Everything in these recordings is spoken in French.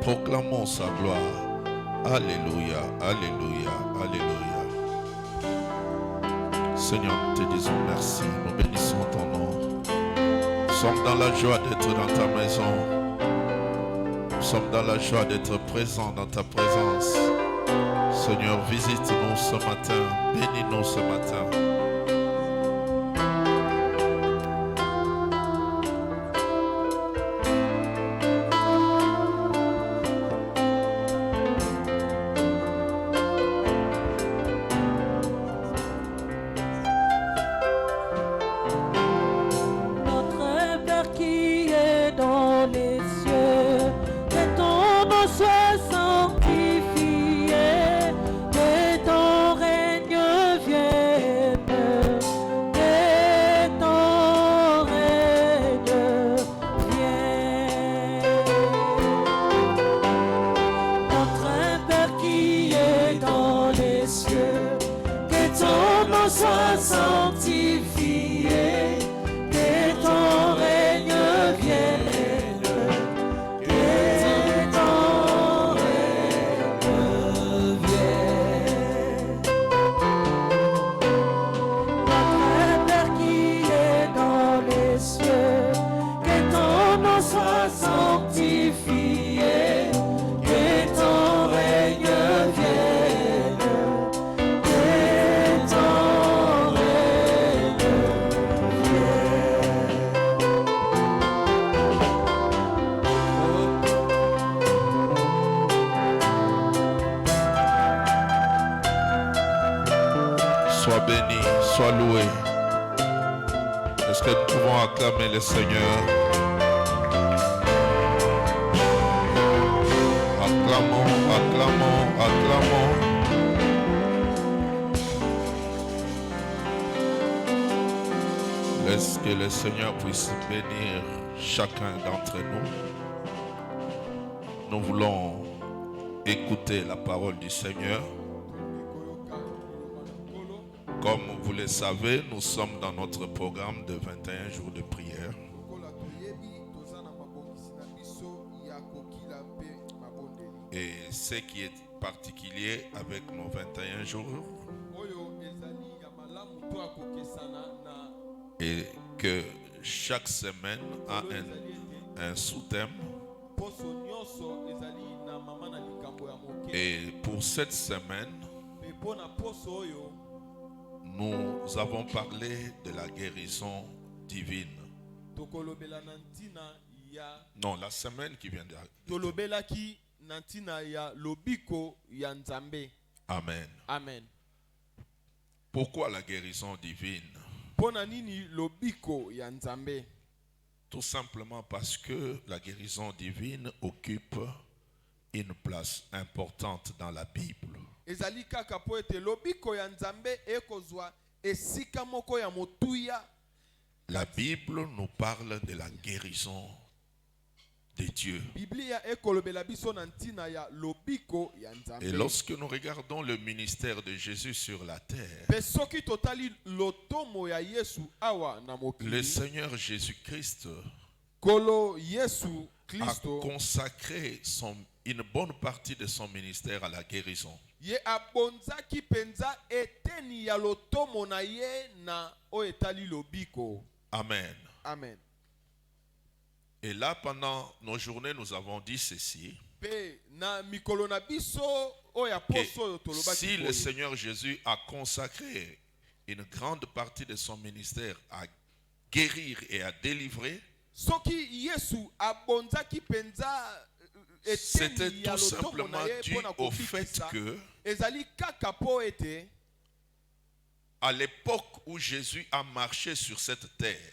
Proclamons sa gloire. Alléluia, alléluia, alléluia. Seigneur, nous te disons merci. Nous bénissons ton nom. Nous sommes dans la joie d'être dans ta maison. Nous sommes dans la joie d'être présents dans ta présence. Seigneur, visite-nous ce matin. Bénis-nous ce matin. Sois béni, sois loué. Est-ce que nous pouvons acclamer le Seigneur? Acclamons, acclamons, acclamons. Laisse que le Seigneur puisse bénir chacun d'entre nous. Nous voulons écouter la parole du Seigneur. Comme vous le savez, nous sommes dans notre programme de 21 jours de prière. Et ce qui est particulier avec nos 21 jours, et que chaque semaine a un sous-thème. Et pour cette semaine, nous avons parlé de la guérison divine. Non, la semaine qui vient d'arriver. Amen. Amen. Pourquoi la guérison divine? Tout simplement parce que la guérison divine occupe une place importante dans la Bible. La Bible nous parle de la guérison de Dieu. Et lorsque nous regardons le ministère de Jésus sur la terre, le Seigneur Jésus-Christ a consacré une bonne partie de son ministère à la guérison. Amen. Amen. Et là, pendant nos journées, nous avons dit ceci. Que si le Seigneur Jésus a consacré une grande partie de son ministère à guérir et à délivrer, c'était tout simplement dû au fait que à l'époque où Jésus a marché sur cette terre,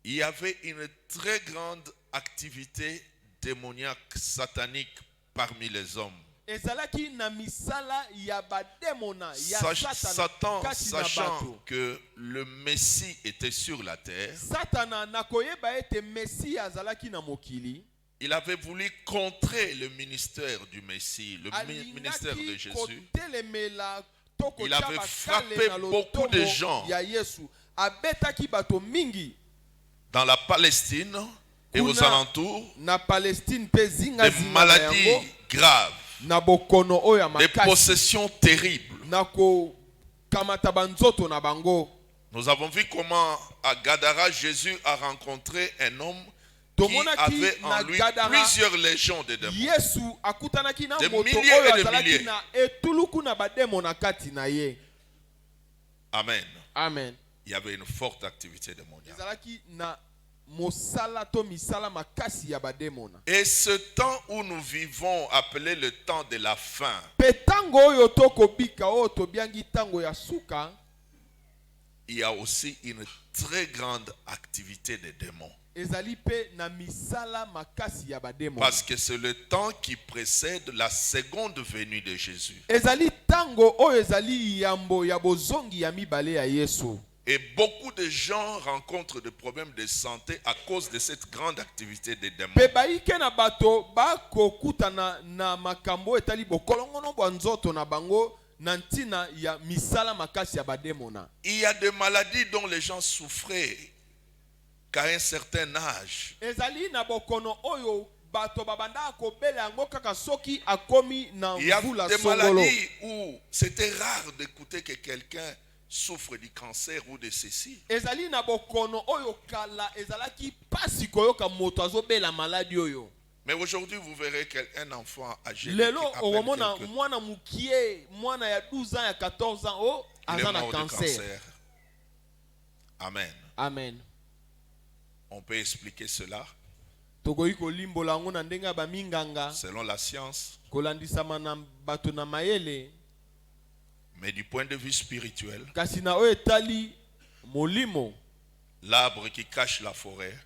il y avait une très grande activité démoniaque, satanique parmi les hommes. Satan, sachant que le Messie était sur la terre, il avait voulu contrer le ministère du Messie, le ministère de Jésus. Il avait frappé beaucoup de gens dans la Palestine. et aux alentours na Palestine pe zinga des maladies graves, na bokono oyo ya des makasi possessions terribles. na ko kamata banzoto na bango. Nous avons vu comment à Gadara Jésus a rencontré un homme qui avait en lui plusieurs légions de démons. Yesu akutanaki na Des moto milliers oyo et de azalaki milliers. na etuluku na bademo na kati na ye. Amen. Amen. Il y avait une forte activité démoniaque. Ezalaki na mosala to misala makasi ya bademo na. Et ce temps où nous vivons, appelé le temps de la fin, Petango oyo tokobika oyo tobiangi tango ya suka, il y a aussi une très grande activité des démons. ezali pe na misala makasi ya bademo. Parce que c'est le temps qui précède la seconde venue de Jésus. Ezali tango oyo ezali yambo ya bozongi ya mibale ya Yesu. Et beaucoup de gens rencontrent des problèmes de santé à cause de cette grande activité des démons. Pe baike na bato bakokutana na makambo etali bokolongono bwa nzoto na bango na ntina ya misala makasi ya bademo na. Il y a des maladies dont les gens souffraient qu'à un certain âge. Ezali na bokono oyo bato babanda kobela yango kaka soki akomi na Il y a mvula des songolo. maladies où c'était rare d'écouter que quelqu'un souffre du cancer ou de ceci. Ezali na bokono oyo kala ezalaki pasi koyoka moto azobela maladi oyo. Mais aujourd'hui, vous verrez qu'un enfant âgé Lelo qui omona appelle quelqu'un, mwana mukie, mwana ya 12 ans ya 14 ans o il est aza na mort de cancer. cancer. Amen. Amen. On peut expliquer cela Tokoki kolimbola yango na ndenge ya baminganga selon la science, kolandisama na bato na mayele, mais du point de vue spirituel, kasi na oyo etali molimo, l'arbre qui cache la forêt,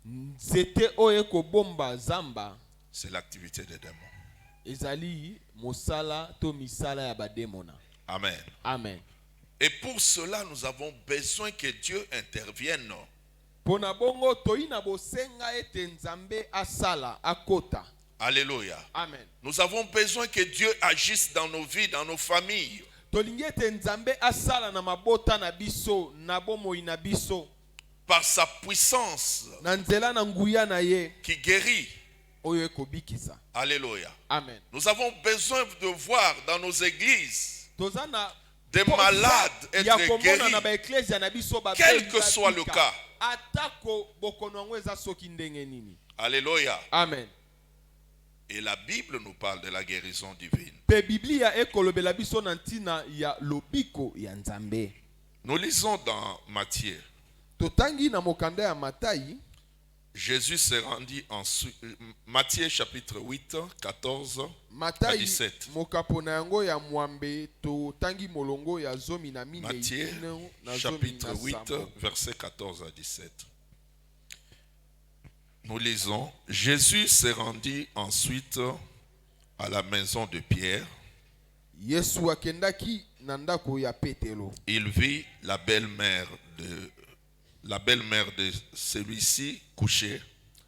nzete oyo ekobomba zamba c'est l'activité des démons. ezali mosala to misala ya bademona. Amen. Amen. Et pour cela, nous avons besoin que Dieu intervienne. Pona bongo toina bosenga ete nzambe asala akota. Alléluia. Amen. Nous avons besoin que Dieu agisse dans nos vies, dans nos familles. Tolingi ete nzambe asala na mabota na biso, na bomoi na biso, Par sa puissance na nzela na nguya na ye qui guérit. oyo ekobikisa. Alléluia. Amen. Nous avons besoin de voir dans nos églises Tozana des malades être guéris, quel que soit le cas. Alléluia. Amen. Et la Bible nous parle de la guérison divine. Nous lisons dans Matthieu. Jésus s'est rendu en Matthieu chapitre 8, 14 à 17. Matthieu chapitre 8, verset 14 à 17. Nous lisons, Jésus s'est rendu ensuite à la maison de Pierre. Il vit la belle-mère de celui-ci couchée.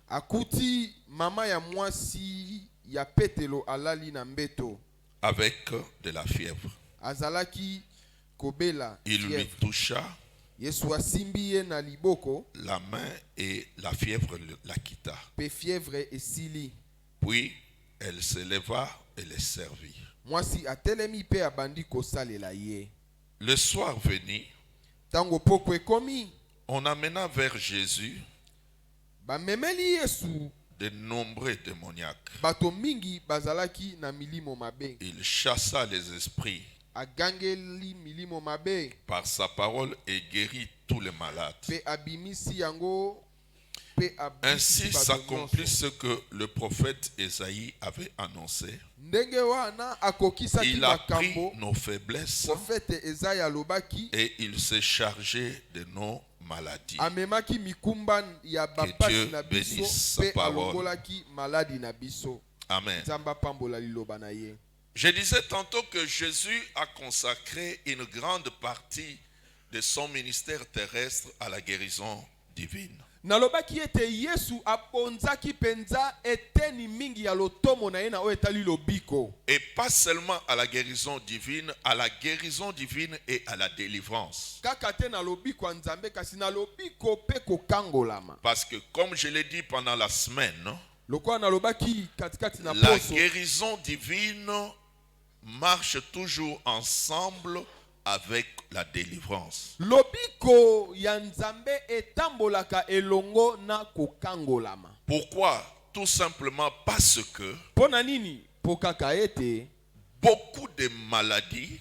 Akuti mama ya mwasi ya Petelo alali na mbeto avec de la fièvre. Azalaki kobela. Il lui toucha Yesu asimbi ye na liboko la main et la fièvre la quitta. Pe fièvre esili. Puis elle se leva et les servit. Mwasi atelemi pe abandi kosalela ye. Le soir venu, tango poko ekomi, on amena vers Jésus bamemeli Yesu de nombreux démoniaques. Bato mingi bazalaki na milimo mabe. Il chassa les esprits agangeli milimo mabe par sa parole et guérit tous les malades. Pe abimisi yango. Ainsi s'accomplit ce que le prophète Ésaïe avait annoncé. Il a pris nos faiblesses et il s'est chargé de nos maladies. Que Dieu bénisse sa parole. Amen. Je disais tantôt que Jésus a consacré une grande partie de son ministère terrestre à la guérison divine. nalobaki ete Yesu aponzaki penza eteni mingi ya lotomo na ye na oyo etali lobiko. Et pas seulement à la guérison divine et à la délivrance. Kaka te na lobiko ya Nzambe kasi na lobiko pe kokangolama. Parce que comme je l'ai dit pendant la semaine, Lokola nalobaki katikati na la poso, guérison divine marche toujours ensemble avec la délivrance. lobiko ya Nzambe etambolaka elongo na kokangolama. Pourquoi? Tout simplement parce que Pona nini? Po kaka ete beaucoup de maladies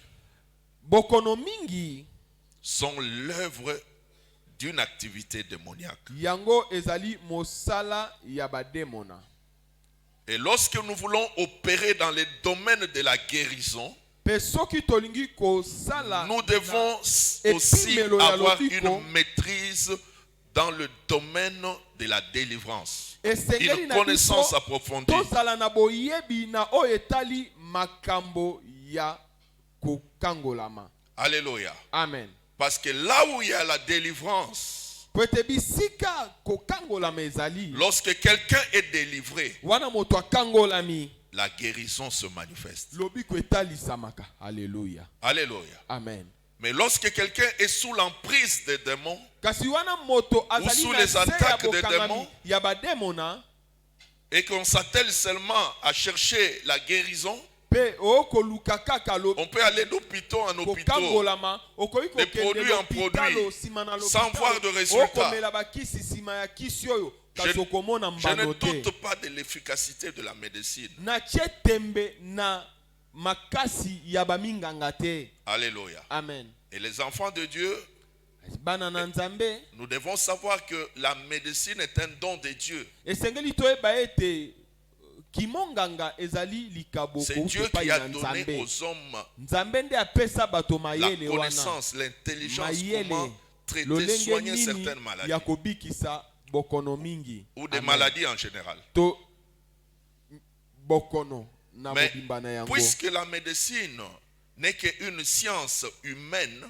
bokono mingi sont l'œuvre d'une activité démoniaque. yango ezali mosala ya bademona. Et lorsque nous voulons opérer dans les domaines de la guérison, Pe soki tolingi kosala nous devons na aussi epimelo ya avoir lobiko, une maîtrise dans le domaine de la délivrance. esengeli Une na connaissance biso approfondie. tozala na boyebi na oyo etali makambo ya kokangolama. Alléluia. Amen. Parce que là où il y a la délivrance, Po ete bisika kokangolama ezali, lorsque quelqu'un est délivré, wana moto akangolami, la guérison se manifeste. lobiko etalisamaka. Alléluia. Alléluia. Amen. Mais lorsque quelqu'un est sous l'emprise des démons, Kasi wana moto azali sous na les se ya attaques des bokangami démons, ya bademona, et qu'on s'attelle seulement à chercher la guérison, pe okoluka kaka on peut aller d'hôpitaux en hôpitaux, kokangolama, okoki de kokende produit en l'hôpital produit, sima na sans l'hôpital, voir de résultat. okomela bakisi sima ya kisi oyo kasi okomona Je ne mbano te. doute pas de l'efficacité de la médecine. Na tie tembe na makasi ya baminganga te. Alléluia. Amen. Et les enfants de Dieu, Bana na Nzambe, nous devons savoir que la médecine est un don de Dieu. esengeli toyeba ete kimonganga ezali likabo C'est Dieu koutu qui pai a na donné Nzambe. aux hommes Nzambe nde apesa bato la mayele wana. connaissance, l'intelligence, Mayele comment traiter, lolenge soigner nini certaines maladies ya kobikisa bokono mingi ou des Amen. maladies en général. To bokono na Mais mobimba na yango. puisque la médecine n'est qu'une science humaine,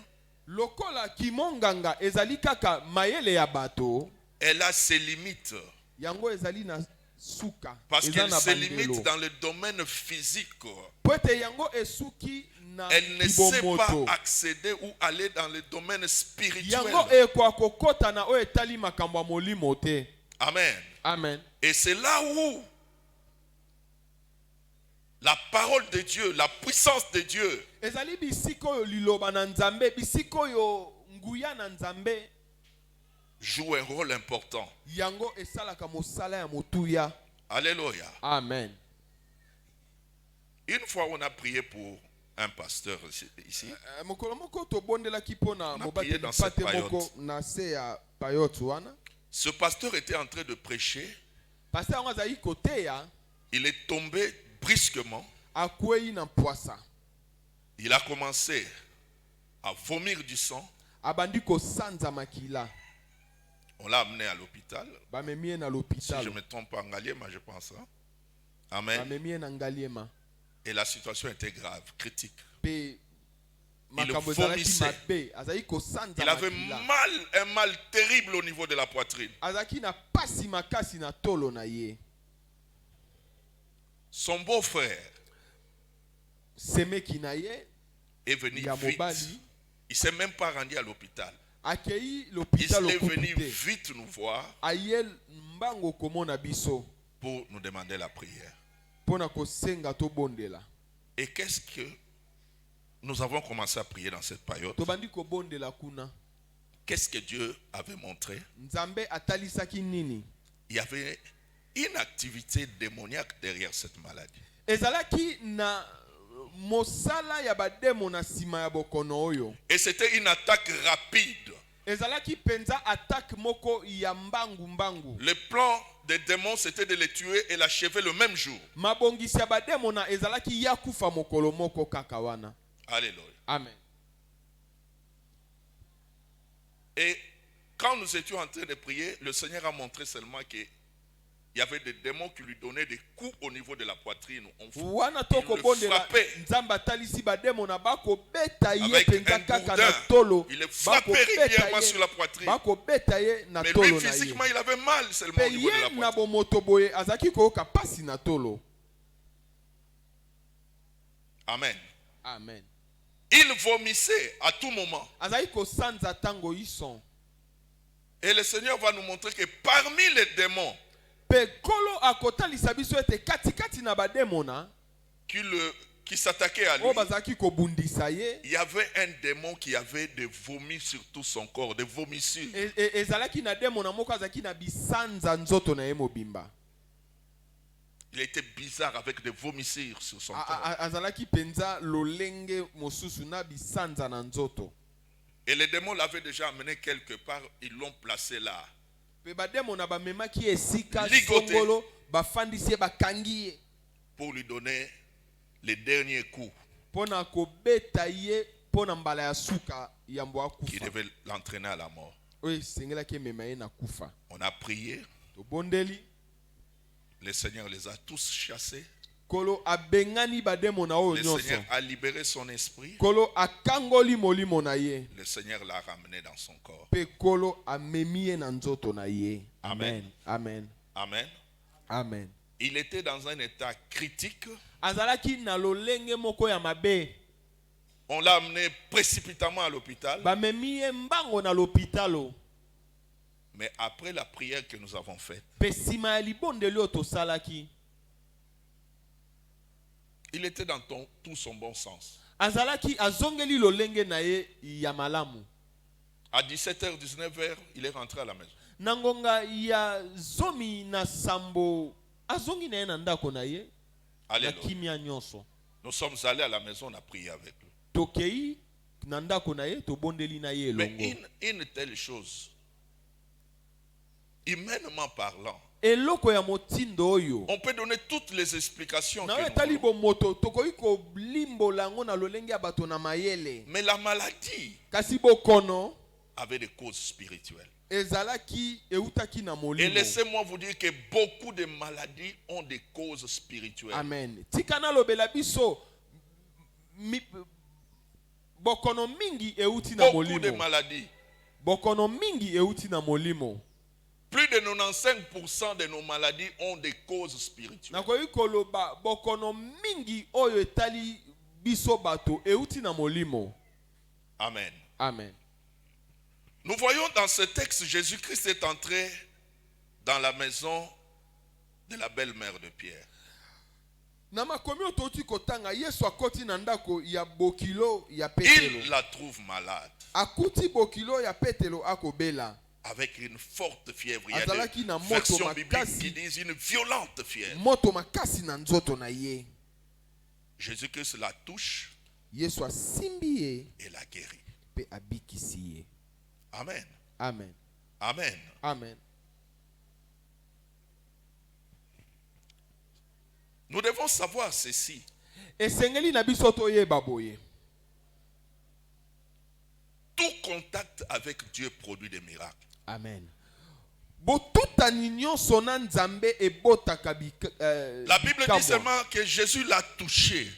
Lokola kimonganga ezali kaka mayele ya bato, elle a ses limites. yango ezali na suka. Parce eza qu'elle na se bandelo. limite dans le domaine physique. Po ete yango esuki na Elle ne sait pas kibomoto. accéder ou aller dans le domaine spirituel. Yango ekwa kokota na oyo etali makambo ya molimo te. Amen. Amen. Et c'est là où la parole de Dieu, la puissance de Dieu Ezali bisiko oyo liloba na Nzambe, bisiko oyo nguya na Nzambe, joue un rôle important. yango esalaka mosala ya motuya. Alléluia. Amen. Une fois, on a prié pour un pasteur ici. Mokolo moko tobondelaki mpona On a mobateli prié dans cette pate période. moko na se ya payot wana. Ce pasteur était en train de prêcher. Pasteur yango azali koteya, Il est tombé brusquement. akwei na mpwasa. Il a commencé à vomir du sang. Abandi kosanza makila. On l'a amené à l'hôpital. Bamemie na Si l'hôpital. je me trompe pas, en Ngaliema, je pense. Hein? Amen. Bamemie na Ngaliema. Et la situation était grave, critique. Pe makambo ezalaki mabe, azali kosanza Il avait makila. un mal terrible au niveau de la poitrine. Azaki na pasi makasi na tolo na ye. Son beau-frère Semeki na ye est venu ya vite. mobali Il ne s'est même pas rendu à l'hôpital. akei Il l'hôpital est venu okupite. vite nous voir Aye mbango komona biso pour nous demander la prière. pona kosenga tobondela. Et qu'est-ce que nous avons commencé à prier dans cette période? Tobandi kobondela kuna. Qu'est-ce que Dieu avait montré? Nzambe atalisaki nini? Il y avait une activité démoniaque derrière cette maladie. Ezalaki na mosala ya bademo na sima ya bokono oyo. Et c'était une attaque rapide. Ezalaki penza attaque moko ya mbangu mbangu. Le plan des démons, c'était de les tuer et l'achever le même jour. Mabongisi ya bademo na ezalaki ya kufa mokolo moko kaka wana. Alléluia. Amen. Et quand nous étions en train de prier, le Seigneur a montré seulement qu'il il y avait des démons qui lui donnaient des coups au niveau de la poitrine. Wana toko bondela nzamba talisi ba démon na bako beta ye avec penza un kaka gourdin, na tolo. il est frappé régulièrement sur la poitrine. Bako beta ye na Mais tolo lui na ye. physiquement il avait mal seulement au niveau de la na poitrine. bo moto boye azaki ko ka pasi na tolo. Amen. Amen. Il vomissait à tout moment. Azaki ko sanza tango ison. Et le Seigneur va nous montrer que parmi les démons qui s'attaquaient à lui, il y avait un démon qui avait des vomis sur tout son corps, des vomissures. Il était bizarre avec des vomissures sur son corps. Et les démons l'avaient déjà amené quelque part, ils l'ont placé là. Ligoté pour lui donner les derniers coups qui devaient l'entraîner à la mort. On a prié. Le Seigneur les a tous chassés. Le Seigneur a libéré son esprit. Le Seigneur l'a ramené dans son corps. Amen. Amen. Amen. Amen. Il était dans un état critique. On l'a amené précipitamment à l'hôpital. Mais après la prière que nous avons faite, il était dans tout son bon sens. À 17h, 19h, il est rentré à la maison. Alléluia. Nous sommes allés à la maison, on a prié avec lui. Mais une telle chose, humainement parlant, on peut donner toutes les explications que nous voulons. Mais la maladie avait des causes spirituelles. Et laissez-moi vous dire que beaucoup de maladies ont des causes spirituelles. Amen. Beaucoup de maladies. Plus de 95% de nos maladies ont des causes spirituelles. Amen. Amen. Nous voyons dans ce texte, Jésus-Christ est entré dans la maison de la belle-mère de Pierre. Il la trouve malade. Avec une forte fièvre. Il y a des versions bibliques qui disent une violente fièvre. Jésus-Christ la touche et la guérit. Amen. Amen. Amen. Amen. Nous devons savoir ceci. Tout contact avec Dieu produit des miracles. Amen. La Bible dit seulement que Jésus l'a touché.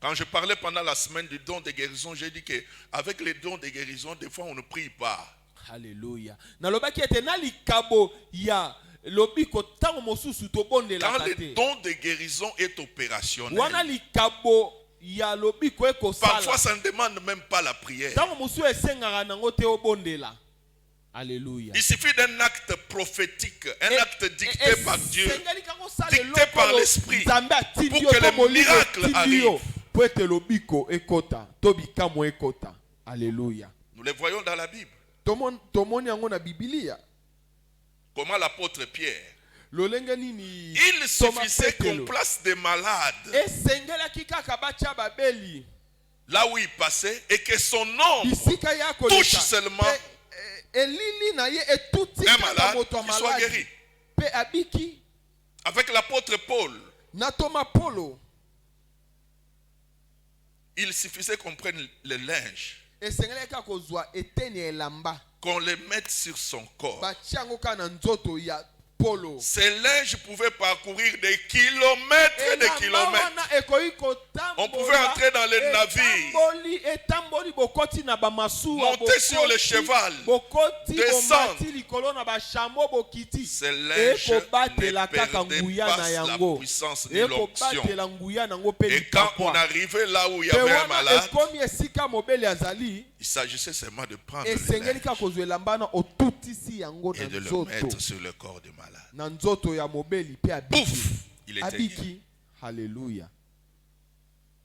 Quand je parlais pendant la semaine du don de guérison, j'ai dit qu'avec les dons de guérison, des fois on ne prie pas. Alléluia. Quand le don de guérison est opérationnel, parfois ça ne demande même pas la prière. Alléluia. Il suffit d'un acte prophétique, un acte dicté par Dieu, dicté par l'Esprit, pour que le miracle arrive. Alléluia. Nous les voyons dans la Bible. Comment l'apôtre Pierre, il suffisait qu'on place des malades là où il passait et que son ombre touche seulement un malade qui soit guéri. Avec l'apôtre Paul, il suffisait qu'on prenne le linge qu'on le mette sur son corps. batia yango kaka na nzoto ya Polo. Ces linges pouvaient parcourir des kilomètres et des kilomètres. On pouvait entrer dans les navires, monter sur le cheval, descendre. Ces linges ne perdaient pas la puissance ni l'onction. Et quand on arrivait là où il y avait un malade, il s'agissait seulement de prendre le linge et de le mettre sur le corps du malade. Pouf, il était guéri. Alléluia.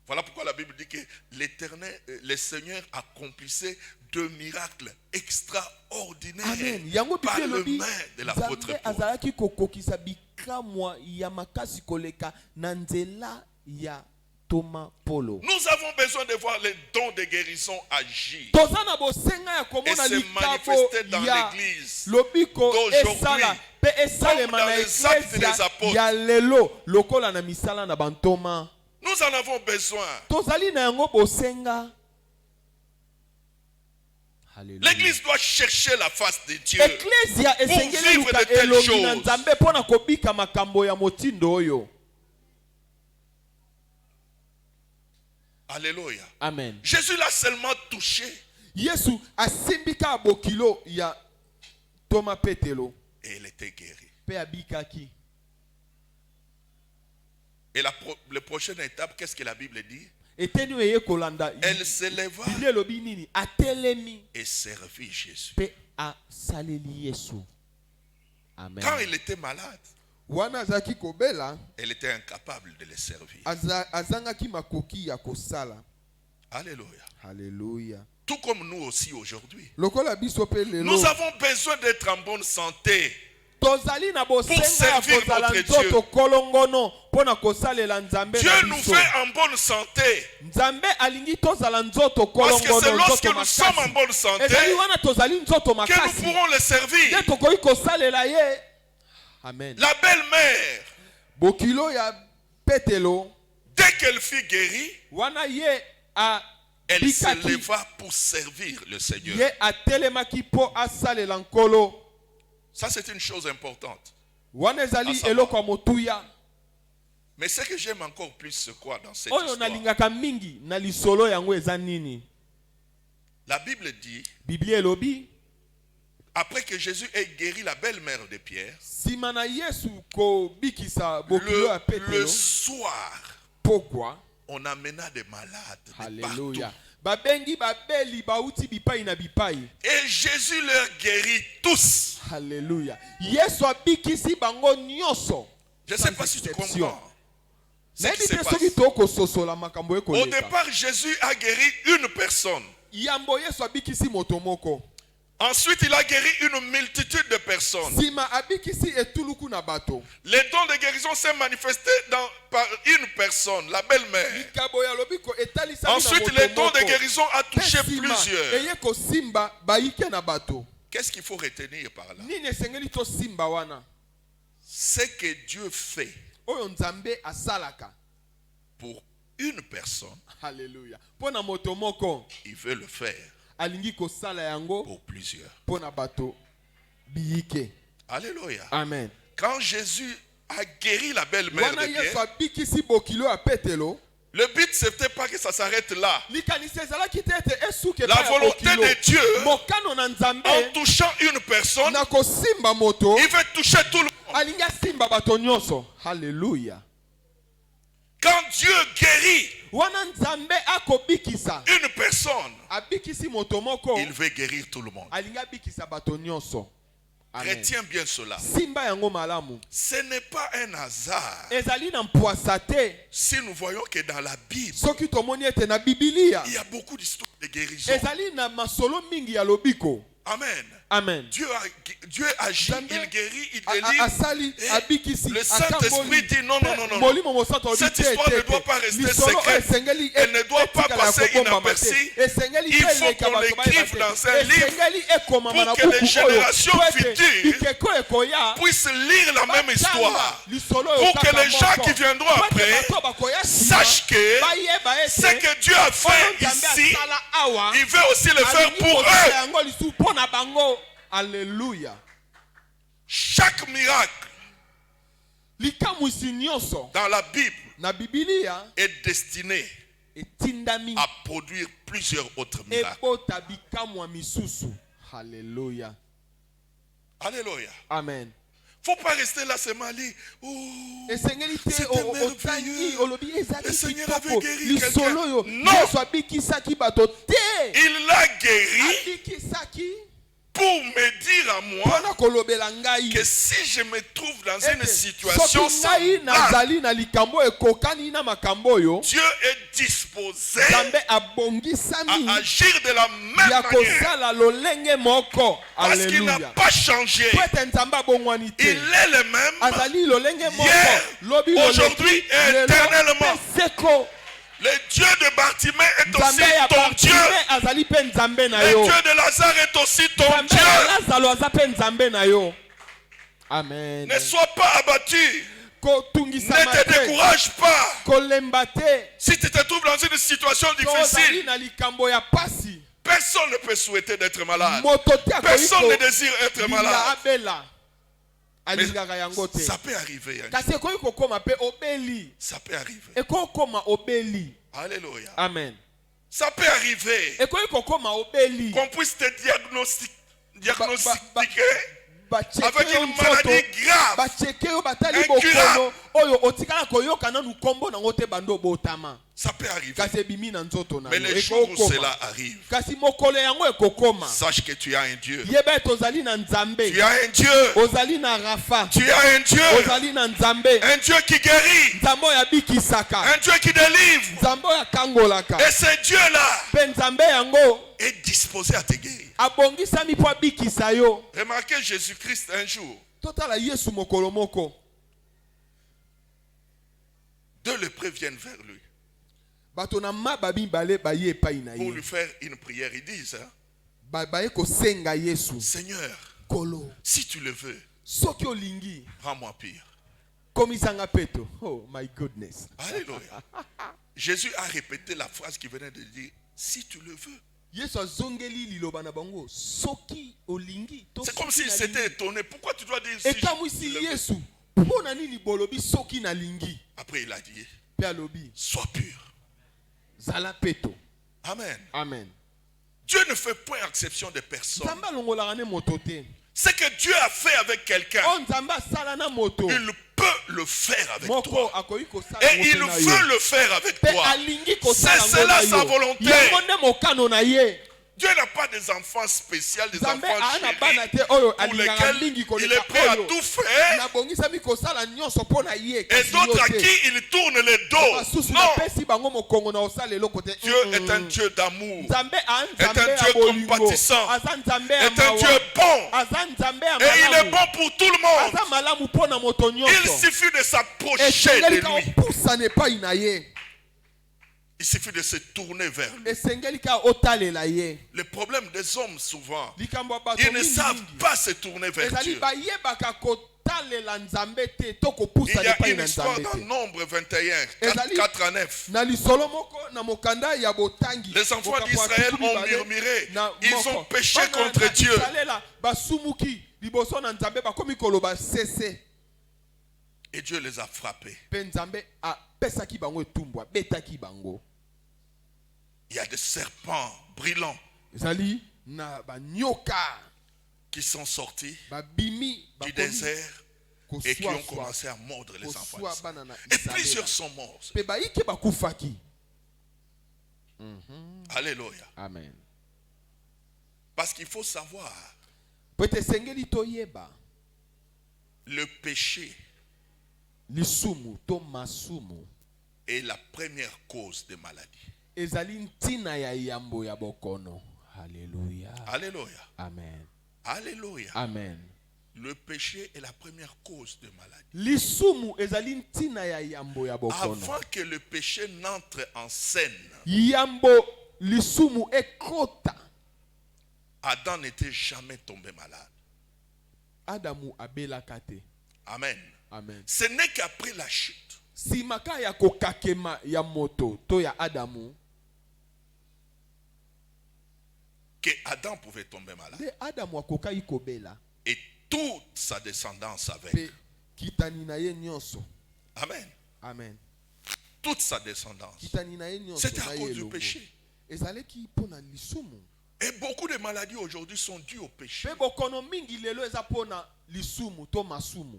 Voilà pourquoi la Bible dit que l'Éternel, le Seigneur accomplissait de miracles extraordinaires. Amen. Par le main de l'apôtre Paul. Nous avons besoin de voir les dons de guérison agir et se manifester dans l'église d'aujourd'hui, comme dans les actes des apôtres. Nous en avons besoin. L'église doit chercher la face de Dieu pour vivre de telles choses. Alléluia. Amen. Jésus l'a seulement touché. Yesu asimbika bokilo ya Thomas Petelo. Et il était guéri. Pe abikaki. Et la prochaine étape, qu'est-ce que la Bible dit? Elle se leva et servit Jésus. Amen. Quand il était malade, elle était incapable de le servir. Alléluia. Alléluia. Tout comme nous aussi aujourd'hui. Nous avons besoin d'être en bonne santé pour servir notre Dieu. Dieu nous fait en bonne santé. Parce que c'est lorsque nous sommes en bonne santé que nous pourrons le servir. Amen. La belle-mère, dès qu'elle fut guérie, elle se leva pour servir le Seigneur. Ça, c'est une chose importante. Mais ce que j'aime encore plus, c'est quoi dans cette histoire? La Bible dit, après que Jésus ait guéri la belle-mère de Pierre, le soir, on amena des malades de partout. Et Jésus leur guérit tous. Alléluia. Je ne sais pas si tu comprends ce qui se passe. Au départ, Jésus a guéri une personne. Ensuite, il a guéri une multitude de personnes. Les dons de guérison s'est manifesté par une personne, la belle-mère. Ensuite, les dons de guérison a touché plusieurs. Qu'est-ce qu'il faut retenir par là? Ce que Dieu fait pour une personne, Alléluia. Il veut le faire pour plusieurs. Alléluia. Amen. Quand Jésus a guéri la belle-mère de Pierre, le but c'était pas que ça s'arrête là. La volonté de Dieu, en touchant une personne, il veut toucher tout le monde. Alléluia. Quand Dieu guérit une personne, il veut guérir tout le monde. Retiens bien cela. Ce n'est pas un hasard si nous voyons que dans la Bible, il y a beaucoup d'histoires de guérison. Amen. Amen. Dieu agit, il guérit, il Asali, délivre. Le Saint-Esprit dit non, non, non, non. Cette histoire ne doit pas rester secrète. Elle ne doit pas passer inaperçue. Il faut qu'on l'écrive dans un livre pour que les générations futures puissent lire la même histoire. Pour que les gens qui viendront après sachent que ce que Dieu a fait ici, il veut aussi le faire pour eux. Alléluia. Chaque miracle dans la Bible est destiné à produire plusieurs autres miracles. Alléluia. Alléluia. Amen. Faut pas rester là seulement lire. Oh, c'était merveilleux. Le Seigneur avait guéri quelqu'un. Non. Il l'a guéri pour me dire à moi que si je me trouve dans une situation semblable, Dieu est disposé à agir de la même manière. Parce qu'il n'a pas changé. Il est le même hier, aujourd'hui et éternellement. Le Dieu de Bartimée est aussi ton Dieu. Le Dieu de Lazare est aussi ton Dieu. Amen. Ne sois pas abattu. Ne te décourage pas. Si tu te trouves dans une situation difficile, personne ne peut souhaiter d'être malade. Personne ne désire être malade. Mais ça peut arriver. Ça peut arriver. Alléluia. Amen. Ça peut arriver qu'on puisse te diagnostiquer avec une maladie grave, incurable. Ça peut arriver. Mais les jours où cela arrive, sache que tu as un Dieu. Tu as un Dieu. Tu as un Dieu. Un Dieu qui guérit. Un Dieu qui délivre. Et ce Dieu-là est disposé à te guérir. Remarquez Jésus-Christ un jour. Deux lépreux viennent vers lui pour lui faire une prière. Ils disent, Seigneur, si tu le veux, rends-moi pire. Oh my goodness. Alléluia. Jésus a répété la phrase qu'il venait de dire, si tu le veux. C'est comme s'il s'était étonné. Pourquoi tu dois dire si tu le veux? Après il a dit, sois pur. Amen. Amen. Dieu ne fait point exception de personne. Ce que Dieu a fait avec quelqu'un, il peut le faire avec toi. Et il veut le faire avec toi. C'est cela sa volonté. Dieu n'a pas des enfants spéciaux, des enfants chéris pour lesquels il est prêt à tout faire et d'autres à qui il tourne le dos. Non. Dieu est un Dieu d'amour, est un Dieu compatissant, est un Dieu bon. Et il est bon pour tout le monde. Il suffit de s'approcher de lui. Il suffit de se tourner vers lui. Le problème des hommes souvent, ils ne savent pas se tourner vers Dieu. Il y a une histoire dans Nombre 21, 4 à 9. Les enfants d'Israël ont murmuré. Ils ont péché contre Dieu. Et Dieu les a frappés. Il y a des serpents brillants qui sont sortis du désert et qui ont commencé à mordre les enfants. Et plusieurs sont morts. Alléluia. Amen. Parce qu'il faut savoir, le péché est la première cause de maladie. Alléluia. Alléluia. Amen. Alléluia. Amen. Le péché est la première cause de maladie. Lisumu ezali ntina ya yambo ya bokono. Avant que le péché n'entre en scène, Yambo lisumu ekota. Adam n'était jamais tombé malade. Adamu abelaka te. Amen. Amen. Ce n'est qu'après la chute Si maka ya kokakema ya moto to ya Adamu, que Adam pouvait tomber malade. de Adamu akokai kobela. Et toute sa descendance avec. Pe kitani na ye nyonso. Amen. Amen. Toute sa descendance. Kitani na ye nyonso. C'était à cause du péché. Ezaleki pona lisumu. Et beaucoup de maladies aujourd'hui sont dues au péché. Pe bokono mingi lelo eza pona lisumu to masumu.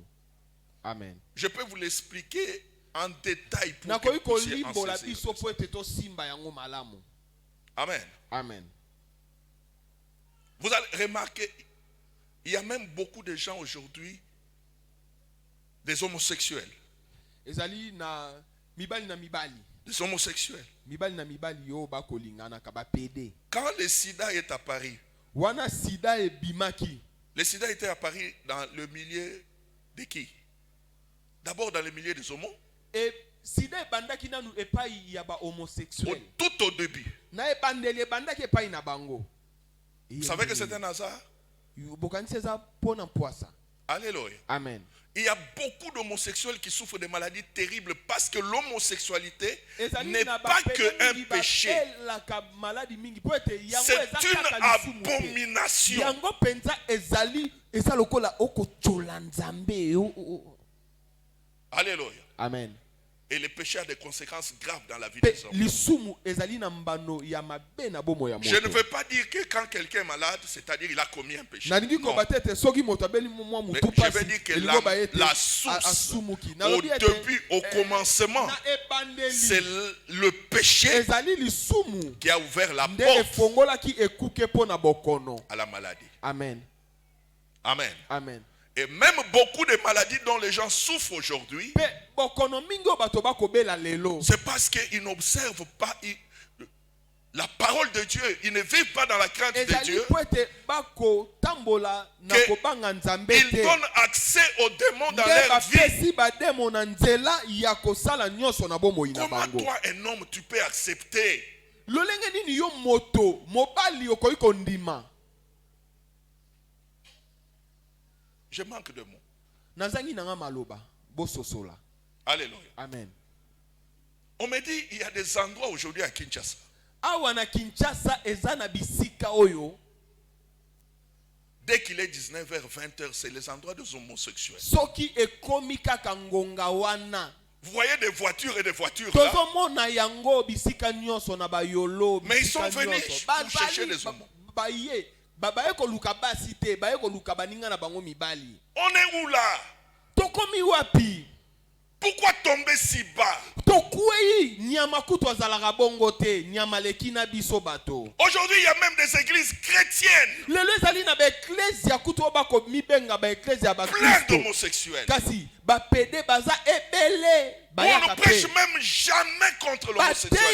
Amen. Je peux vous l'expliquer en détail pour Na que koyi vous puissiez en kolimbo la saisir. biso po ete to simba yango malamu. Amen. Amen. Vous allez remarquer, il y a même beaucoup de gens aujourd'hui, des homosexuels. Ezali na mibali na mibali. Des homosexuels. Mibali na mibali yo bakolingana ka ba PD. Quand le sida est apparu, Wana sida e bimaki. le sida était apparu dans le milieu de qui? D'abord dans le milieu des homos. E sida e bandaki nanu epai ya ba homosexuel. Tout au début. Na e bandeli e bandaki epai na bango. Vous savez que c'est un hasard? Bokanisi eza pona poisa. Alléluia. Amen. Il y a beaucoup d'homosexuels qui souffrent de maladies terribles parce que l'homosexualité n'est pas qu'un péché. C'est une abomination. Yango penza ezali eza lokola okochola nzambe. Alléluia. Amen. Et le péché a des conséquences graves dans la vie des hommes. Lisumu ezali na mbano ya mabe na bomo ya moto. Je ne veux pas dire que quand quelqu'un est malade, c'est-à-dire il a commis un péché. Non. Mais je veux dire que la source, au début, au commencement, c'est le péché qui a ouvert la porte à la maladie. Amen. Amen. Amen. Et même beaucoup de maladies dont les gens souffrent aujourd'hui, c'est parce qu'ils n'observent pas la parole de Dieu. Ils ne vivent pas dans la crainte de Dieu. Ils donnent accès aux démons dans leur vie. Comment toi, un homme, tu peux accepter? Je manque de mots. Alléluia. Amen. On me dit il y a des endroits aujourd'hui à Kinshasa. Dès qu'il est 19h, 20h, c'est les endroits des homosexuels. Vous voyez des voitures et des voitures là. Mais ils sont venus pour chercher les homos. On est où là? Pourquoi tomber si bas? Aujourd'hui, il y a même des églises chrétiennes pleines d'homosexuels. On ne prêche même jamais contre l'homosexualité.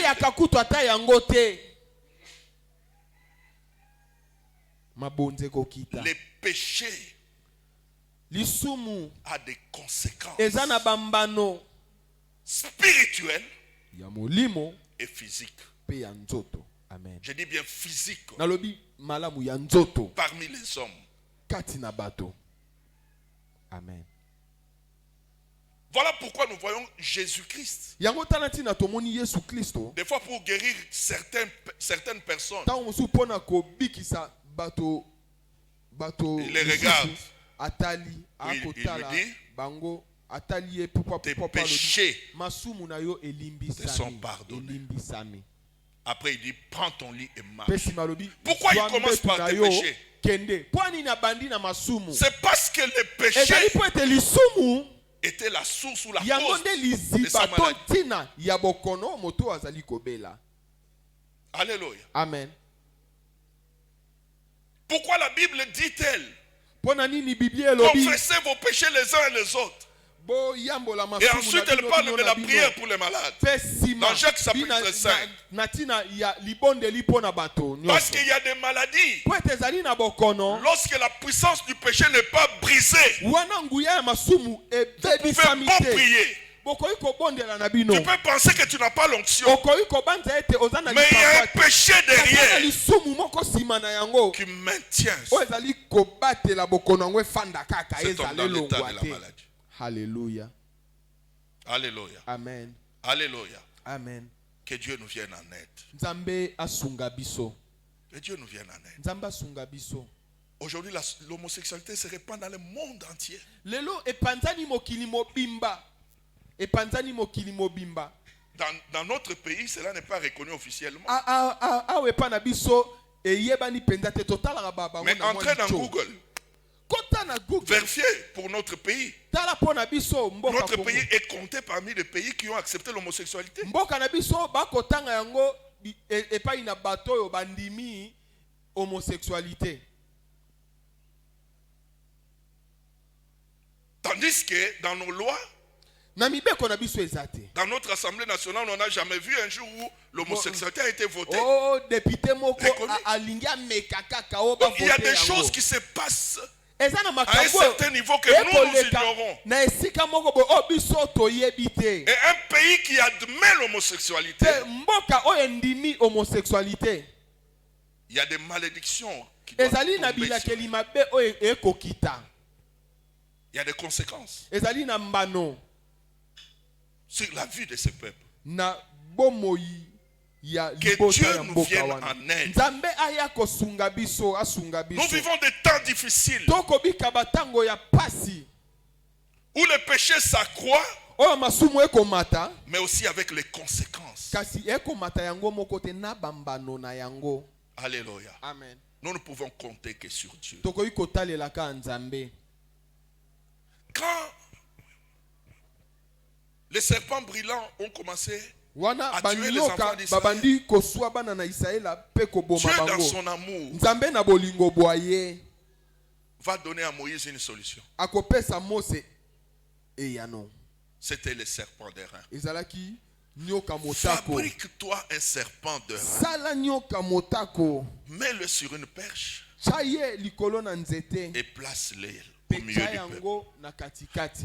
Les péchés a des conséquences spirituelles et physiques. Je dis bien physiques parmi les hommes. Amen. Voilà pourquoi nous voyons Jésus-Christ. Des fois pour guérir certaines personnes, il les regarde. Il lui dit, tes péchés te sont pardonnés. Après il dit, prends ton lit et marche. Pourquoi il commence par tes péchés? C'est parce que le péché était la source ou la cause de sa maladie. Alléluia. Amen. Pourquoi la Bible dit-elle? Confessez vos péchés les uns et les autres. Et ensuite, elle parle de la prière pour les malades. Dans Jacques chapitre 5. Parce qu'il y a des maladies. Lorsque la puissance du péché n'est pas brisée, vous ne pouvez pas prier. Tu peux penser que tu n'as pas l'onction, mais il y a un péché derrière qui maintient. C'est dans l'état de la maladie. Alléluia. Alléluia. Amen. Alléluia. Amen. Que Dieu nous vienne en aide. Que Dieu nous vienne en aide. Aujourd'hui, l'homosexualité se répand dans le monde entier. Dans notre pays, cela n'est pas reconnu officiellement. Mais entrez dans Google. Vérifiez pour notre pays. Notre pays est compté parmi les pays qui ont accepté l'homosexualité. Tandis que dans nos lois, dans notre Assemblée nationale, on n'a jamais vu un jour où l'homosexualité a été votée. Donc, il y a des choses qui se passent à un certain niveau que nous ignorons. Et un pays qui admet l'homosexualité, il y a des malédictions qui doivent tomber sur eux. Il y a des conséquences sur la vie de ce peuple. Que Dieu nous vienne en aide. Nous vivons des temps difficiles où le péché s'accroît, mais aussi avec les conséquences. Alléluia. Amen. Nous ne pouvons compter que sur Dieu. Quand les serpents brillants ont commencé à tuer les enfants d'Israël, Dieu dans son amour va donner à Moïse une solution. C'était le serpent d'airain. Fabrique-toi un serpent d'airain, mets-le sur une perche et place-le au milieu du peuple.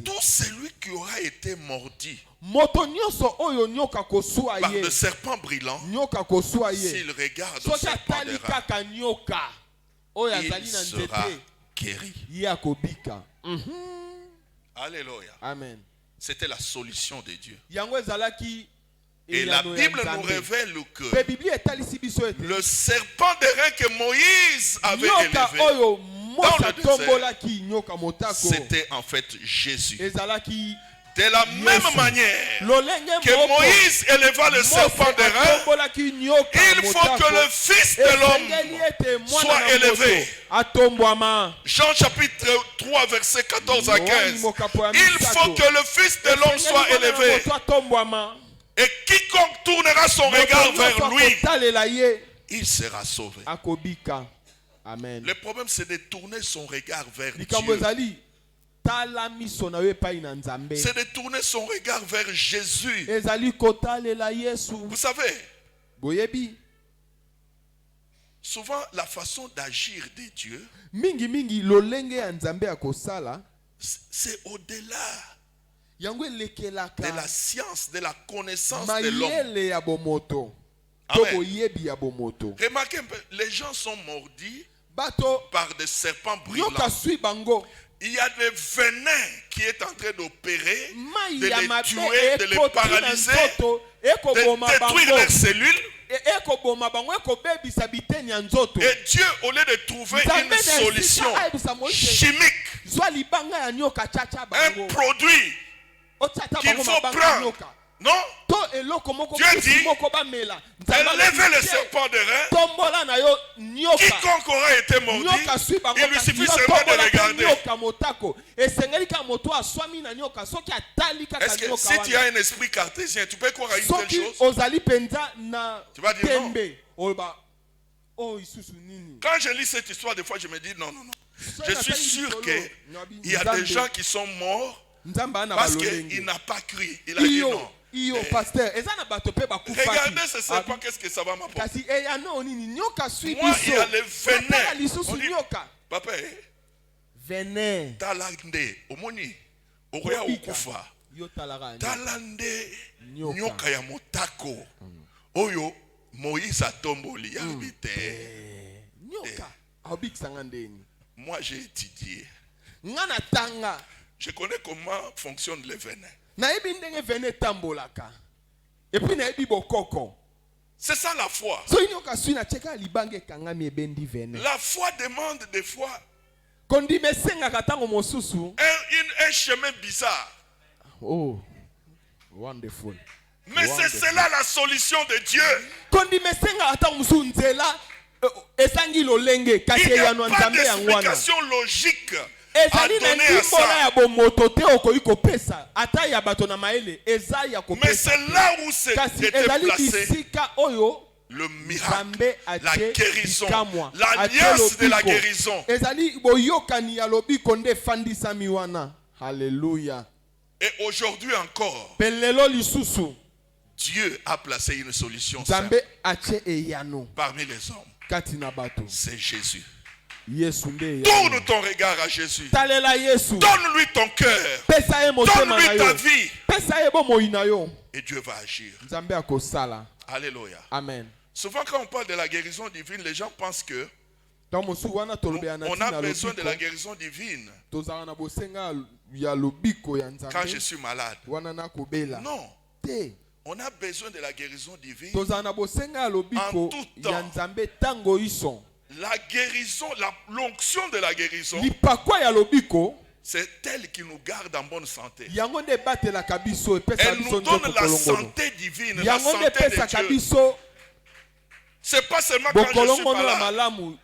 Tout celui qui aura été mordi par le serpent brillant, s'il regarde au serpent d'airain, il sera guéri. Alléluia. Amen. C'était la solution de Dieu. Et la Bible nous révèle que le serpent d'airain que Moïse avait élevé dans le désert, c'était en fait Jésus. De la même manière que Moïse éleva le serpent d'airain, il faut que le Fils de l'homme soit élevé. Jean chapitre 3 verset 14 à 15. Il faut que le Fils de l'homme soit élevé. Et quiconque tournera son regard vers lui, il sera sauvé. Amen. Le problème, c'est de tourner son regard vers Dieu. C'est de tourner son regard vers Jésus. Vous savez, souvent la façon d'agir de Dieu, c'est au-delà de la science, de la connaissance de l'homme. Remarquez un peu, les gens sont mordis par des serpents brillants. Il y a des venins qui est en train d'opérer, de les tuer, de les paralyser, de détruire leurs cellules. Et Dieu, au lieu de trouver une solution chimique, un produit qu'il faut prendre, non, Dieu dit, élevez le serpent d'airain, quiconque aura été mordi, il lui suffit seulement de regarder. Est-ce que si tu as un esprit cartésien, tu peux croire à une telle chose? Tu vas dire non. Quand je lis cette histoire, des fois je me dis non. Je suis sûr qu'il y a des gens qui sont morts Parce qu'il n'a pas cru. Il a dit non. Pasteur, regardez ce serpent, qu'est-ce que ça va m'apporter? Moi, il y a le venin. Papa, venin. Talande, omoni, okoya ukufa. Talande, nyoka ya motako. Oyo, Moïse a tomboli, yabite. Nyoka, moi j'ai étudié. Je connais comment fonctionne le venin. C'est ça la foi. La foi demande des fois un chemin bizarre. Oh, wonderful. Mais c'est cela la solution de Dieu. Il n'y a pas d'explication logique à donner à ça. Mais c'est là où c'était placé le miracle, la guérison, l'alliance de la guérison. Alléluia. Et aujourd'hui encore, Dieu a placé une solution simple parmi les hommes. C'est Jésus. Tourne ton regard à Jésus. Donne-lui ton cœur. Donne-lui ta vie. Et Dieu va agir. Alléluia. Amen. Souvent quand on parle de la guérison divine, les gens pensent que on a besoin de la guérison divine quand je suis malade. Non. On a besoin de la guérison divine en tout temps. La guérison, l'onction de la guérison, c'est elle qui nous garde en bonne santé. Elle nous donne la santé divine, la santé de Dieu. C'est pas seulement quand je suis malade.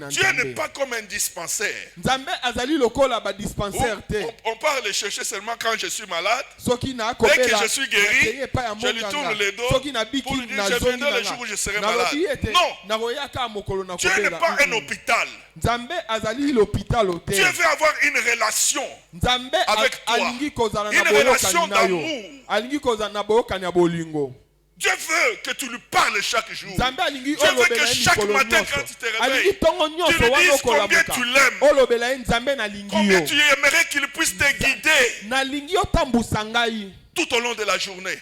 Dieu n'est pas comme un dispensaire. On part le chercher seulement quand je suis malade. Dès que je suis guéri, je lui tourne le dos pour lui dire je viendrai le jour où je serai malade. Non. Dieu n'est pas un hôpital. Dieu veut avoir une relation avec toi. Une relation d'amour. Dieu veut que tu lui parles chaque jour. Dieu veut que chaque matin quand tu te réveilles, tu lui dises combien tu l'aimes. Combien tu aimerais qu'il puisse te guider tout au long de la journée.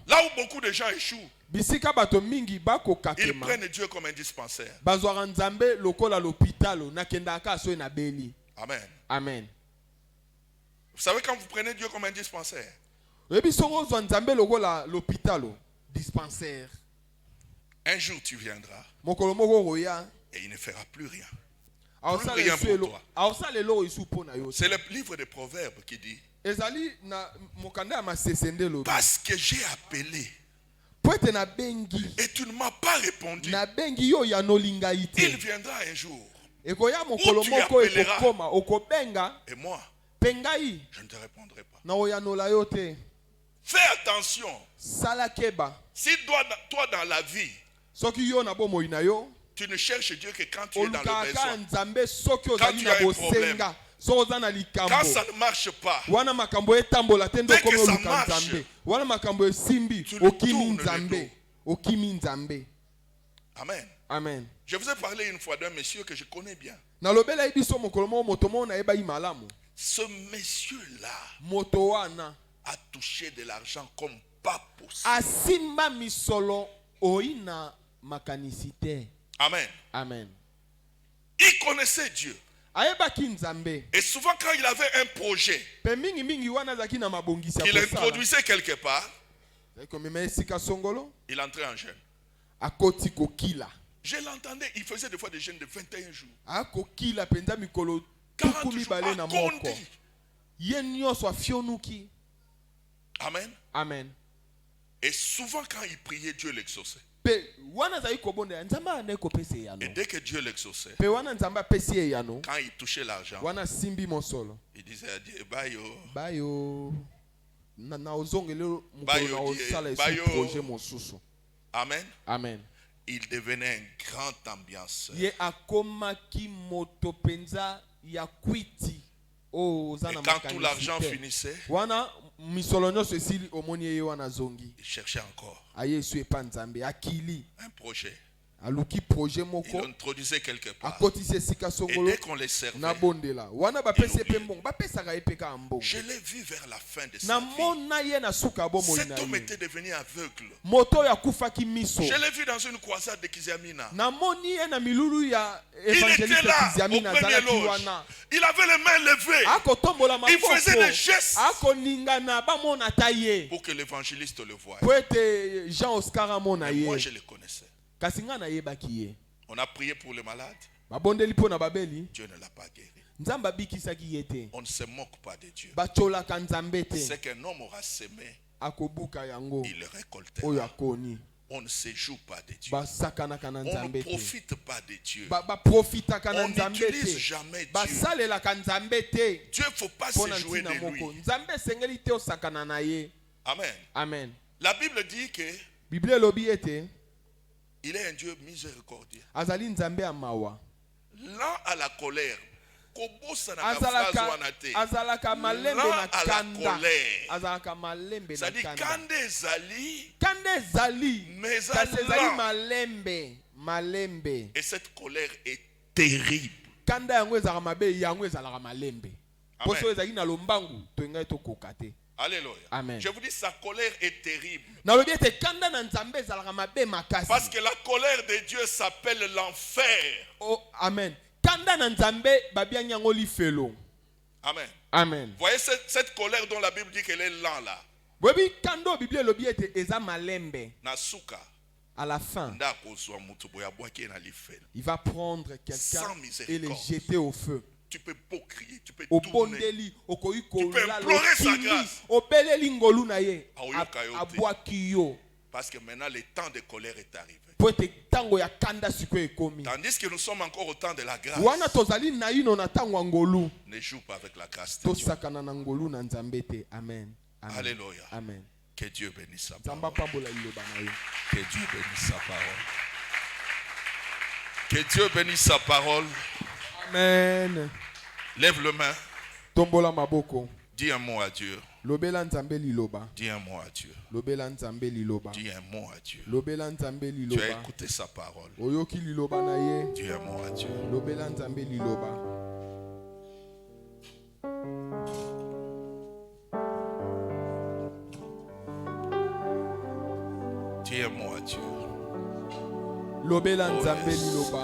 Là où beaucoup de gens échouent, ils prennent Dieu comme un dispensaire. Amen. Amen. Vous savez quand vous prenez Dieu comme un dispensaire, dispensaire. Un jour tu viendras et il ne fera plus rien. Plus rien pour toi. C'est le livre des Proverbes qui dit parce que j'ai appelé et tu ne m'as pas répondu, il viendra un jour où tu appelleras et moi je ne te répondrai pas. Fais attention. Si toi dans la vie tu ne cherches Dieu que quand tu es dans le besoin, quand tu as un problème, quand ça ne marche pas, dès que ça marche, tu lui tournes le dos. Amen. Amen. Je vous ai parlé une fois d'un monsieur que je connais bien. Ce monsieur-là a touché de l'argent comme pas possible. Amen. Amen. Il connaissait Dieu. Et souvent quand il avait un projet qu'il introduisait quelque part, il entrait en jeûne. Je l'entendais, il faisait des fois des jeûnes de 21 jours. 40 jours à Kondi. Amen. Amen. Et souvent quand il priait, Dieu l'exauçait. Et dès que Dieu l'exauçait, quand il touchait l'argent, il disait à Dieu, Bayo. Amen. Amen. Il devenait un grand ambianceur. Oh, Et quand tout l'argent finissait, wana misolo nyonso esili omoni ye wana zongi. il cherchait encore Aye su epa nzambe akili. un projet. Aluki projet Il moko. l'introduisait quelque part. Akotise sika Et songolo. dès qu'on les servait, Na bondela. Wana ba pese oubliait. pe mbongo. Ba pesa ga epeka mbongo. je l'ai vu vers la fin de sa Na vie. mona ye na suka bo Cet moina homme ye. était devenu aveugle. Moto ya kufaki miso. Je l'ai vu dans une croisade de Kiziamina. Na moni ye na milulu ya Il était évangéliste là Kiziamina au premier zalaki loge. wana. Il avait les mains levées Akotombola Il faisait maboko. des gestes. Akoningana ba mona taye. pour que l'évangéliste le voie. Po ete Jean Oscar amona Et moi, ye. je le connaissais. Kasi nga na yebaki ye. On a prié pour le malade. Babondeli mpo na babeli. Dieu ne l'a pas guéri. Nzambe abikisaki ye te. On ne se moque pas de Dieu. Bacholaka nzambe te. C'est qu'un homme aura semé, Akobuka yango. il le récoltera. Oyo akoni. On ne se joue pas de Dieu. Basakanaka na On ne nzambe te. profite pas de Dieu. Baprofitaka na On nzambe n'utilise te. jamais Dieu. Basalelaka nzambe te. Dieu ne faut pas Mpo na se jouer de ntina lui. moko. Nzambe esengeli te osakana na ye. Amen. Amen. La Bible dit que Bible elobi ete il est un Dieu miséricordieux. azali nzambe ya mawa. Lent à la colère. Kobosa na phrase wana te. Azalaka malembe Lent na à la kanda. colère. Azalaka malembe na Ça dit kanda. kande ezali, Kanda ezali. mais Kasi ezali lent. malembe. Malembe. Et cette colère est terrible. Kanda yango ezalaka mabe yango ezalaka malembe. Amen. Poso ezali na lombangu to ngai to kokate. Alléluia. Amen. Je vous dis, sa colère est terrible. Na lobi ete kanda na nzambe ezalaka mabe makasi. Parce que la colère de Dieu s'appelle l'enfer. Oh, amen. Kanda na nzambe babia nyango lifelo. Amen. Amen. Vous voyez cette colère dont la Bible dit qu'elle est lente là. Webi kando Bible lobi ete eza malembe. Nasuka. À la fin, il va prendre quelqu'un sans et le miséricorde. jeter au feu. Tu peux beau crier, tu peux Au tourner. bondeli, au Tu peux implorer sa grâce. au beleli ngolu na ye, Aoyoka yo te. abwaki yo. Parce que maintenant le temps de colère est arrivé. Po ete tango ya kanda siko ekomi. Tandis que nous sommes encore au temps de la grâce. Wana tozali na ino na tango ya ngolu. Ne joue pas avec la grâce de Dieu. Tosakana na ngolu na nzambe te. Amen. Amen. Alléluia. Amen. Que Dieu bénisse sa Nzamba parole. pambola liloba na yo. Que Dieu bénisse sa parole. Que Dieu bénisse sa parole. Amen. Lève le main. Tombola maboko. Dis un mot à Dieu. Lobela nzambe liloba. Dis un mot à Dieu. Lobela nzambe liloba. Dis un mot à Dieu. Lobela nzambe Tu as liloba. écouté sa parole. Oyoki liloba na ye. Dis un mot à Dieu. Lobela nzambe liloba. Dis un mot à Dieu. Lobela Oh, nzambe yes. liloba.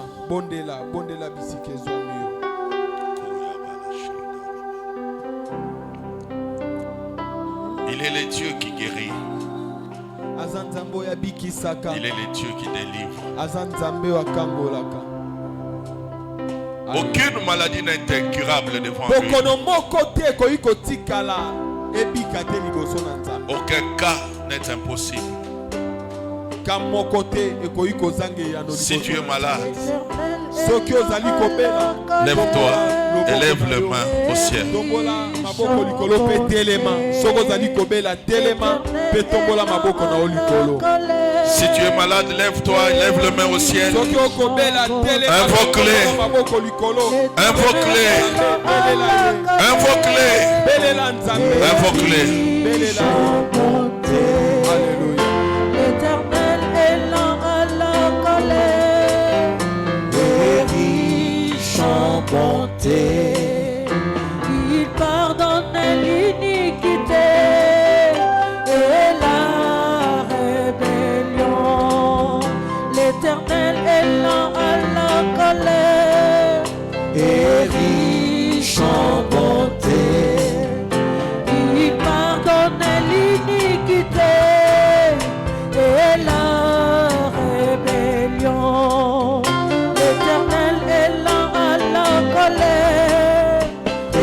Bondela bisike zwami yo. Il est le Dieu qui guérit. Aza nzambe oyo abikisaka. Il est le Dieu qui délivre. Aza nzambe oyo akangolaka. Aucune maladie n'est incurable devant lui. bokono moko te ekoki kotikala ebika te liboso na nzambe. Aucun cas n'est impossible. Ka moko te ekoki kozangeya no Si tu es malade, soki ozali kobela, lève-toi et lève les mains au ciel. tombola maboko likolo pe telema. Soki ozali kobela telema pe tombola maboko na yo likolo. Si tu es malade, lève-toi et lève les mains au ciel. Soki okobela telema Invoque-le. tombola maboko likolo. Invoque-le. Belela ye. Invoque-le. Belela nzambe. Invoque-le. Belela ye. Alléluia. L'Éternel est lent à la colère et riche en bonté. Il pardonne l'iniquité et la rébellion. L'Éternel est lent à la colère et riche en bonté. Il pardonne l'iniquité et la rébellion. L'Éternel est lent à la colère et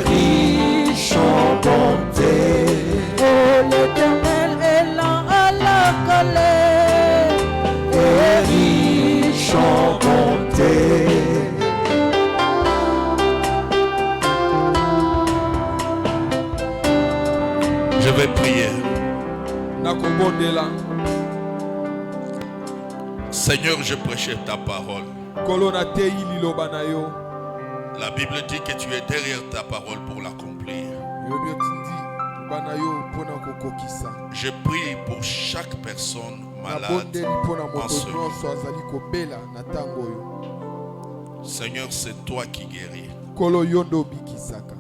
riche en bonté. Oh, l'Éternel est lent à la colère et riche en bonté. Je vais prier. Nakobondela. Seigneur, je prêchais ta parole. Kolona te liloba na yo. La Bible dit que tu es derrière ta parole pour l'accomplir. Yobi otindi bana yo pona kokokisa. Je prie pour chaque personne malade Nabondeli pona en moto ce moment. nyonso azali kobela na tango oyo. Seigneur, c'est toi qui guéris. Kolo yondo bikisaka.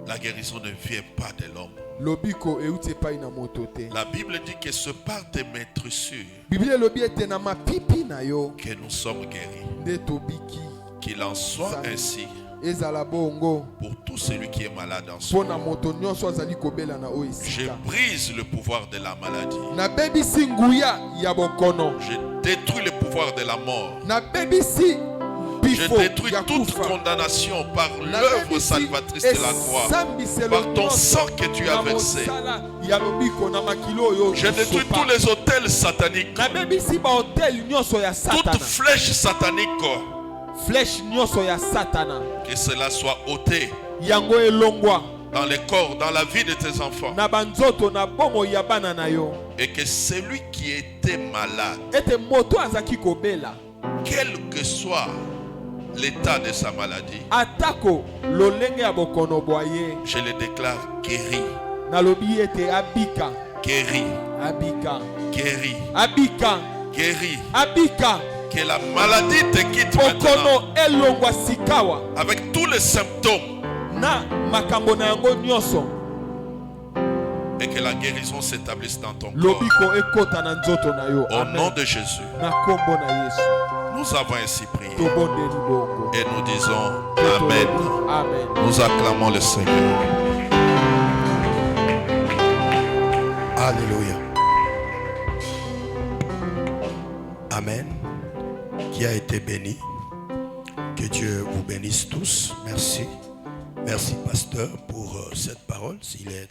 La guérison ne vient pas de l'homme. Lobiko euti epai na moto te. La Bible dit que c'est par tes maîtressures Biblia elobi ete na mapipi na yo que nous sommes guéris. nde tobiki. Qu'il en soit ainsi Ezala bongo pour tout celui qui est malade en ce pona moment. moto nyonso azali kobela na oyo Je esika. brise le pouvoir de la maladie. Nabebisi nguya ya bokono. Je détruis le pouvoir de la mort. Nabebisi Je bifo détruis ya toute kufa. condamnation par l'œuvre salvatrice de la croix, par ton sang que tu as versé. Je détruis tous les hôtels sataniques, nabebisi bahotel nyonso ya toute satana flèche satanique, flèche nyonso ya satana que cela soit ôté yango elongwa dans les corps, dans la vie de tes enfants. na banzoto na bomo ya bana na yo Et que celui qui était malade, ete moto azaki kobela quel que soit l'état de sa maladie, atako lolenge ya bokono bwaye je le déclare guéri, nalobi ete abika guéri, abika guéri, abika guéri. abika Que la maladie te quitte maintenant bokono elongwa sikawa avec tous les symptômes na makambo na yango nyonso et que la guérison s'établisse dans ton corps. lobiko ekota na nzoto na yo Au nom amen de Jésus, na kombo na yesu nous avons ainsi prié tobondeli bongo et nous disons Pe Amen. tolobi amen Nous acclamons le Seigneur. Alléluia. Amen. Qui a été béni. Que Dieu vous bénisse tous. Merci. Merci, pasteur, pour cette parole. S'il est